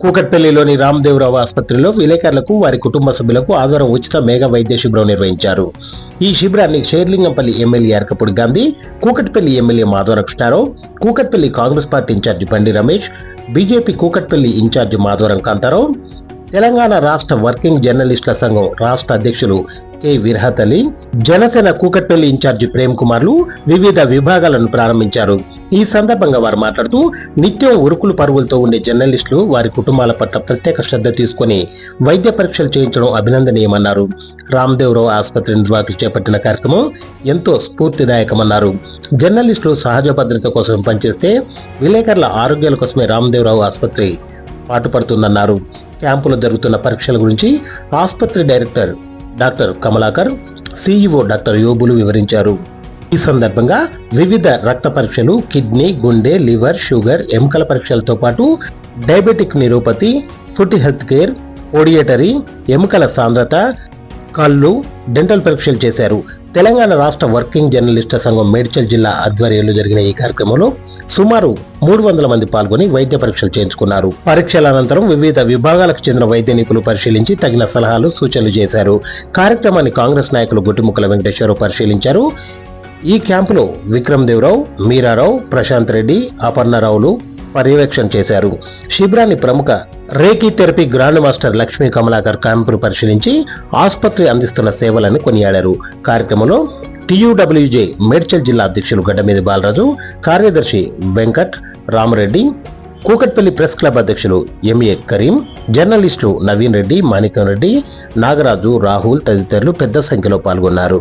కూకట్పల్లిలోని రామదేవరావు ఆసుపత్రిలో విలేకరులకు వారి కుటుంబ సభ్యులకు ఆదివారం ఉచిత మెగా వైద్య శిబిరం నిర్వహించారు. ఈ శిబిరాన్ని Serilingampally MLA Arekapudi Gandhi, Kukatpally MLA Madhava Krishnarao, Kukatpally Congress party incharge Bandi Ramesh, BJP Kukatpally incharge Madhavaram Kantharao, Telangana రాష్ట్ర వర్కింగ్ జర్నలిస్టుల సంఘం రాష్ట్ర అధ్యక్షులు కె విరహత్ అలీ, జనసేన కూకట్పల్లి ఇన్ఛార్జి ప్రేమ్ కుమార్లు వివిధ విభాగాలను ప్రారంభించారు. ఈ సందర్భంగా వారు మాట్లాడుతూ నిత్యం ఉరుకులు పరుగులతో ఉండే జర్నలిస్టులు వారి కుటుంబాల పట్ల ప్రత్యేక శ్రద్ధ తీసుకుని వైద్య పరీక్షలు చేయించడం అభినందనీయమన్నారు. రామదేవరావు ఆసుపత్రి నిర్వాహకులు చేపట్టిన కార్యక్రమం ఎంతో స్ఫూర్తిదాయకమన్నారు. జర్నలిస్టులు సహజ భద్రత కోసం పనిచేస్తే విలేకరుల ఆరోగ్యాల కోసమే రామదేవరావు ఆసుపత్రి పాటుపడుతుందన్నారు. క్యాంపులో జరుగుతున్న పరీక్షల గురించి ఆసుపత్రి director doctor Kamalakar, CEO doctor Yobulu వివరించారు. ఈ సందర్భంగా వివిధ రక్త పరీక్షలు, కిడ్నీ, గుండె, లివర్, షుగర్, ఎముకల పరీక్షలతో పాటు diabetic neuropathy, foot health care, ఓడియేటరీ, ఎముకల సాంద్రత, కళ్ళు, డెంటల్ పరీక్షలు చేశారు. తెలంగాణ రాష్ట్ర వర్కింగ్ జర్నలిస్టుల సంఘం మేడ్చల్ జిల్లా ఆధ్వర్యంలో జరిగిన ఈ కార్యక్రమంలో సుమారు 300 మంది పాల్గొని వైద్య పరీక్షలు చేయించుకున్నారు. పరీక్షల అనంతరం వివిధ విభాగాలకు చెందిన వైద్య నిపుణులు పరిశీలించి తగిన సలహాలు, సూచనలు చేశారు. కార్యక్రమాన్ని కాంగ్రెస్ నాయకులు గొట్టిముక్కల వెంకటేశ్వరరావు పరిశీలించారు. ఈ క్యాంపులో విక్రమ్ దేవరావు, మీరారావు, ప్రశాంత్ రెడ్డి, అపర్ణరావులు పర్యవేక్షణ చేశారు. శిబిరాన్ని ప్రముఖ reiki therapy grand master Lakshmi Kamalakar క్యాంపును పరిశీలించి ఆసుపత్రి అందిస్తున్న సేవలను కొనియాడారు. కార్యక్రమంలో టీయూడబ్ల్యూజే మేడ్చల్ జిల్లా అధ్యక్షులు గడ్డమీది బాలరాజు, కార్యదర్శి వెంకట్ రామరెడ్డి, కూకట్పల్లి ప్రెస్ క్లబ్ అధ్యక్షులు ఎంఏ కరీం, జర్నలిస్టులు నవీన్ రెడ్డి, మాణిక్యం రెడ్డి, నాగరాజు, రాహుల్ తదితరులు పెద్ద సంఖ్యలో పాల్గొన్నారు.